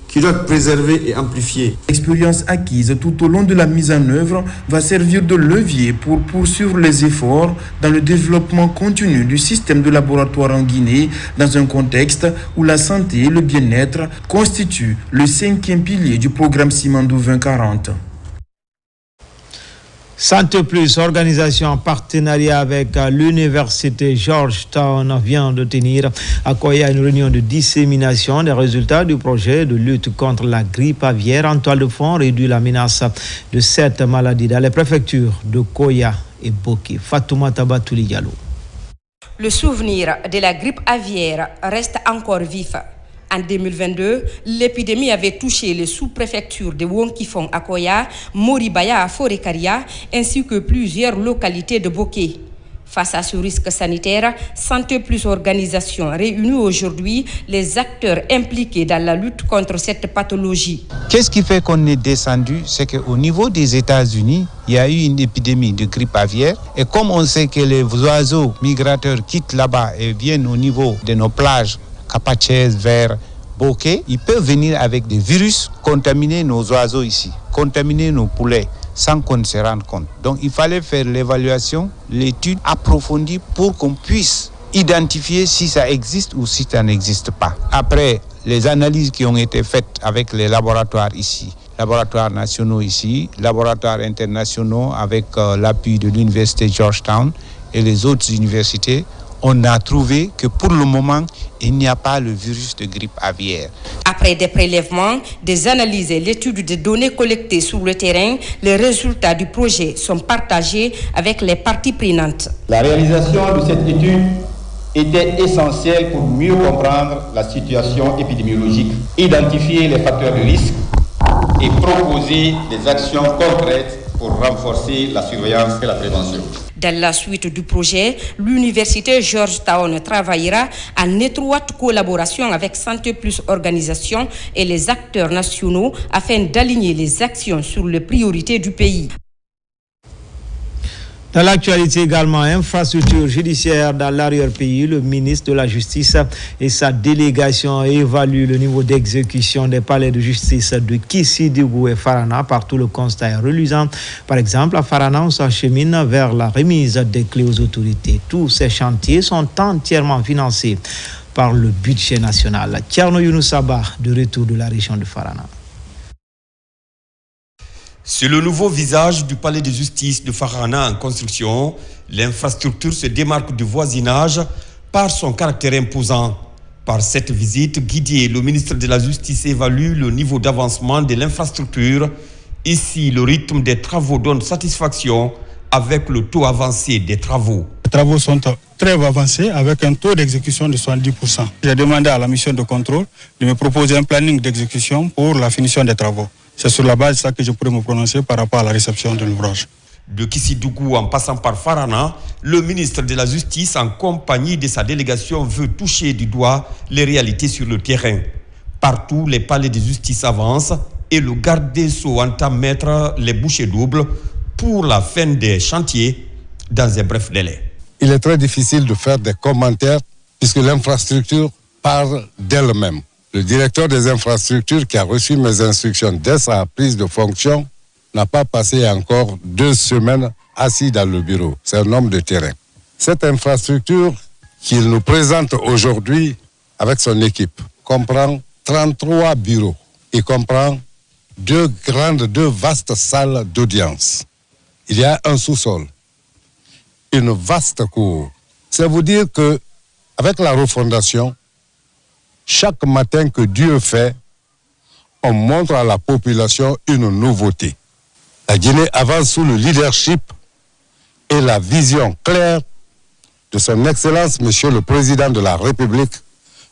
qui doit être préservé et amplifié. L'expérience acquise tout au long de la mise en œuvre va servir de levier pour poursuivre les efforts dans le développement continu du système de laboratoire en Guinée, dans un contexte où la santé et le bien-être constituent le 5e pilier du programme Simandou 2040. Santé Plus, organisation en partenariat avec l'université Georgetown, vient de tenir à Koya une réunion de dissémination des résultats du projet de lutte contre la grippe aviaire. En toile de fond, réduit la menace de cette maladie dans les préfectures de Koya et Boki. Fatoumata Batouli Diallo. Le souvenir de la grippe aviaire reste encore vif. En 2022, l'épidémie avait touché les sous-préfectures de Wonkifong à Koya, Moribaya à Forekaria, ainsi que plusieurs localités de Boké. Face à ce risque sanitaire, Santé Plus Organisation réunit aujourd'hui les acteurs impliqués dans la lutte contre cette pathologie. Qu'est-ce qui fait qu'on est descendu? C'est qu'au niveau des États-Unis, il y a eu une épidémie de grippe aviaire. Et comme on sait que les oiseaux migrateurs quittent là-bas et viennent au niveau de nos plages, Capachez, vers Boké, ils peuvent venir avec des virus, contaminer nos oiseaux ici, contaminer nos poulets, sans qu'on se rende compte. Donc il fallait faire l'évaluation, l'étude approfondie pour qu'on puisse identifier si ça existe ou si ça n'existe pas. Après, les analyses qui ont été faites avec les laboratoires ici, laboratoires nationaux ici, laboratoires internationaux avec l'appui de l'université Georgetown et les autres universités, on a trouvé que pour le moment, il n'y a pas le virus de grippe aviaire. Après des prélèvements, des analyses et l'étude des données collectées sur le terrain, les résultats du projet sont partagés avec les parties prenantes. La réalisation de cette étude était essentielle pour mieux comprendre la situation épidémiologique, identifier les facteurs de risque et proposer des actions concrètes pour renforcer la surveillance et la prévention. Dans la suite du projet, l'université Georgetown travaillera en étroite collaboration avec Santé Plus Organisation et les acteurs nationaux afin d'aligner les actions sur les priorités du pays. Dans l'actualité également, infrastructure judiciaire dans l'arrière-pays, le ministre de la Justice et sa délégation évaluent le niveau d'exécution des palais de justice de Kissidougou et Farana. Partout, le constat est reluisant. Par exemple, à Farana, on s'achemine vers la remise des clés aux autorités. Tous ces chantiers sont entièrement financés par le budget national. Tierno Younoussaba, de retour de la région de Farana. C'est le nouveau visage du palais de justice de Farana en construction. L'infrastructure se démarque du voisinage par son caractère imposant. Par cette visite guidée, le ministre de la Justice évalue le niveau d'avancement de l'infrastructure. Ici, le rythme des travaux donne satisfaction avec le taux avancé des travaux. Les travaux sont très avancés avec un taux d'exécution de 70%. J'ai demandé à la mission de contrôle de me proposer un planning d'exécution pour la finition des travaux. C'est sur la base de ça que je pourrais me prononcer par rapport à la réception de l'ouvrage. De Kissidougou en passant par Farana, le ministre de la Justice en compagnie de sa délégation veut toucher du doigt les réalités sur le terrain. Partout, les palais de justice avancent et le garde des Sceaux entend mettre les bouchées doubles pour la fin des chantiers dans un bref délai. Il est très difficile de faire des commentaires puisque l'infrastructure parle d'elle-même. Le directeur des infrastructures qui a reçu mes instructions dès sa prise de fonction n'a pas passé encore 2 semaines assis dans le bureau. C'est un homme de terrain. Cette infrastructure qu'il nous présente aujourd'hui avec son équipe comprend 33 bureaux. Il comprend 2 vastes salles d'audience. Il y a un sous-sol, une vaste cour. C'est vous dire que avec la refondation, chaque matin que Dieu fait, on montre à la population une nouveauté. La Guinée avance sous le leadership et la vision claire de son Excellence, Monsieur le Président de la République,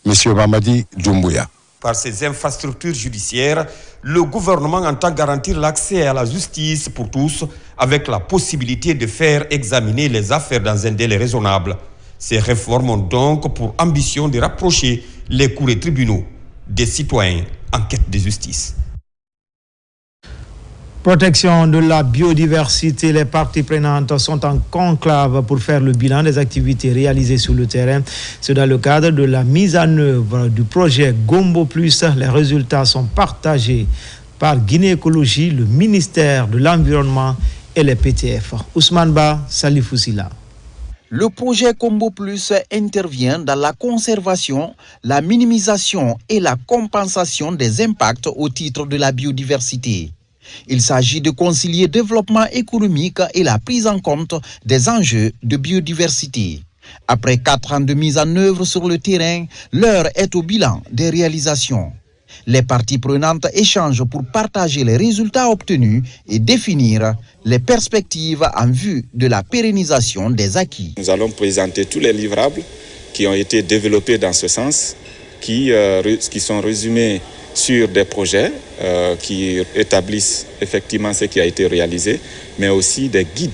Monsieur Mamadi Doumbouya. Par ces infrastructures judiciaires, le gouvernement entend garantir l'accès à la justice pour tous avec la possibilité de faire examiner les affaires dans un délai raisonnable. Ces réformes ont donc pour ambition de rapprocher les cours et tribunaux des citoyens en quête de justice. Protection de la biodiversité, les parties prenantes sont en conclave pour faire le bilan des activités réalisées sur le terrain. C'est dans le cadre de la mise en œuvre du projet Gombo Plus. Les résultats sont partagés par Guinée Écologie, le ministère de l'Environnement et les PTF. Ousmane Ba, Salifou Sila. Le projet Combo Plus intervient dans la conservation, la minimisation et la compensation des impacts au titre de la biodiversité. Il s'agit de concilier développement économique et la prise en compte des enjeux de biodiversité. Après 4 ans de mise en œuvre sur le terrain, l'heure est au bilan des réalisations. Les parties prenantes échangent pour partager les résultats obtenus et définir les perspectives en vue de la pérennisation des acquis. Nous allons présenter tous les livrables qui ont été développés dans ce sens qui sont résumés sur des projets qui établissent effectivement ce qui a été réalisé, mais aussi des guides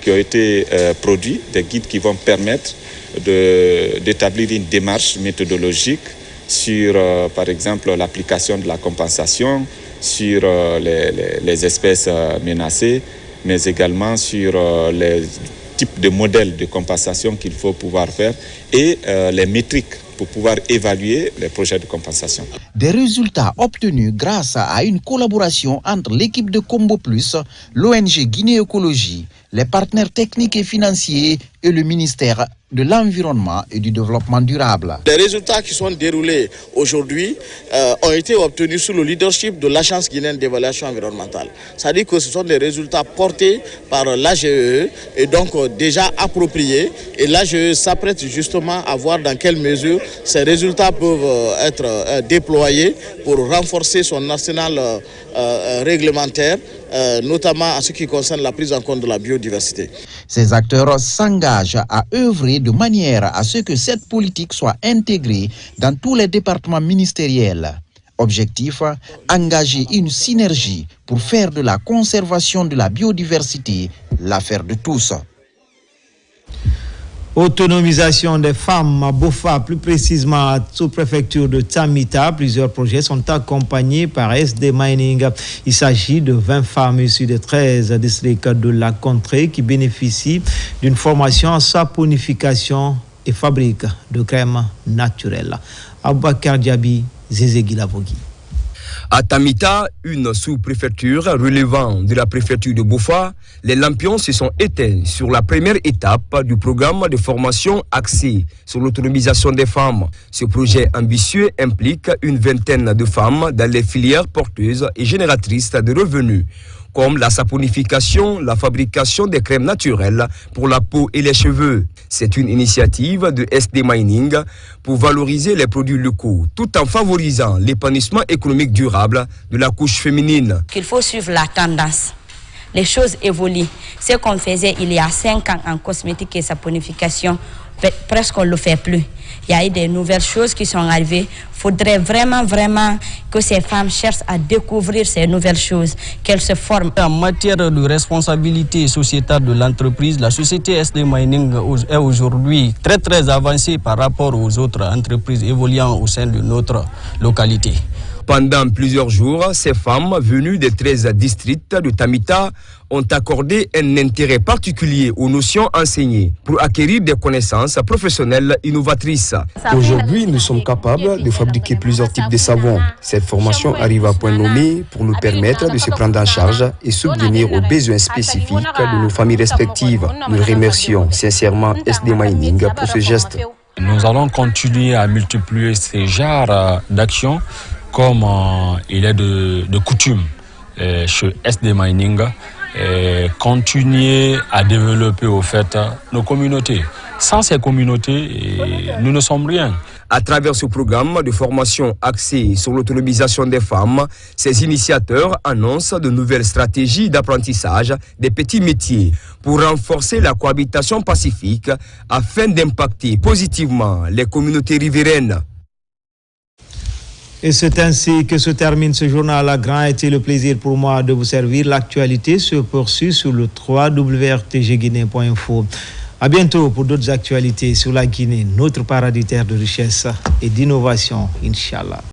qui ont été produits, des guides qui vont permettre d'établir une démarche méthodologique sur, par exemple, l'application de la compensation, sur les espèces menacées, mais également sur les types de modèles de compensation qu'il faut pouvoir faire et les métriques pour pouvoir évaluer les projets de compensation. Des résultats obtenus grâce à une collaboration entre l'équipe de Combo Plus, l'ONG Guinée Écologie, les partenaires techniques et financiers et le ministère de l'Environnement et du Développement durable. Les résultats qui sont déroulés aujourd'hui ont été obtenus sous le leadership de l'Agence guinéenne d'évaluation environnementale. C'est-à-dire que ce sont des résultats portés par l'AGE et donc déjà appropriés. Et l'AGE s'apprête justement à voir dans quelle mesure ces résultats peuvent être déployés pour renforcer son arsenal réglementaire, notamment en ce qui concerne la prise en compte de la biodiversité. Ces acteurs s'engagent à œuvrer de manière à ce que cette politique soit intégrée dans tous les départements ministériels. Objectif, engager une synergie pour faire de la conservation de la biodiversité l'affaire de tous. Autonomisation des femmes à Bofa, plus précisément à sous-préfecture de Tamita. Plusieurs projets sont accompagnés par SD Mining. Il s'agit de 20 femmes issues des 13 districts de la contrée qui bénéficient d'une formation en saponification et fabrique de crèmes naturelles. Aboubakar Diaby, Zézé Guilavogui. À Tamita, une sous-préfecture relevant de la préfecture de Bofa, les lampions se sont éteints sur la première étape du programme de formation axé sur l'autonomisation des femmes. Ce projet ambitieux implique une vingtaine de femmes dans les filières porteuses et génératrices de revenus, comme la saponification, la fabrication des crèmes naturelles pour la peau et les cheveux. C'est une initiative de SD Mining pour valoriser les produits locaux, tout en favorisant l'épanouissement économique durable de la couche féminine. Il faut suivre la tendance. Les choses évoluent. Ce qu'on faisait il y a 5 ans en cosmétique et saponification, presque on ne le fait plus. Il y a eu des nouvelles choses qui sont arrivées. Il faudrait vraiment que ces femmes cherchent à découvrir ces nouvelles choses, qu'elles se forment. En matière de responsabilité sociétale de l'entreprise, la société SD Mining est aujourd'hui très avancée par rapport aux autres entreprises évoluant au sein de notre localité. Pendant plusieurs jours, ces femmes venues des 13 districts de Tamita ont accordé un intérêt particulier aux notions enseignées pour acquérir des connaissances professionnelles innovatrices. Aujourd'hui, nous sommes capables de fabriquer plusieurs types de savons. Cette formation arrive à point nommé pour nous permettre de se prendre en charge et subvenir aux besoins spécifiques de nos familles respectives. Nous remercions sincèrement SD Mining pour ce geste. Nous allons continuer à multiplier ces genres d'actions comme il est de coutume chez SD Mining, continuer à développer au fait nos communautés. Sans ces communautés, nous ne sommes rien. À travers ce programme de formation axé sur l'autonomisation des femmes, ces initiateurs annoncent de nouvelles stratégies d'apprentissage des petits métiers pour renforcer la cohabitation pacifique afin d'impacter positivement les communautés riveraines. Et c'est ainsi que se termine ce journal. A grand été le plaisir pour moi de vous servir. L'actualité se poursuit sur le www.rtgguinée.info. À bientôt pour d'autres actualités sur la Guinée, notre paradis terre de richesse et d'innovation, Inch'Allah.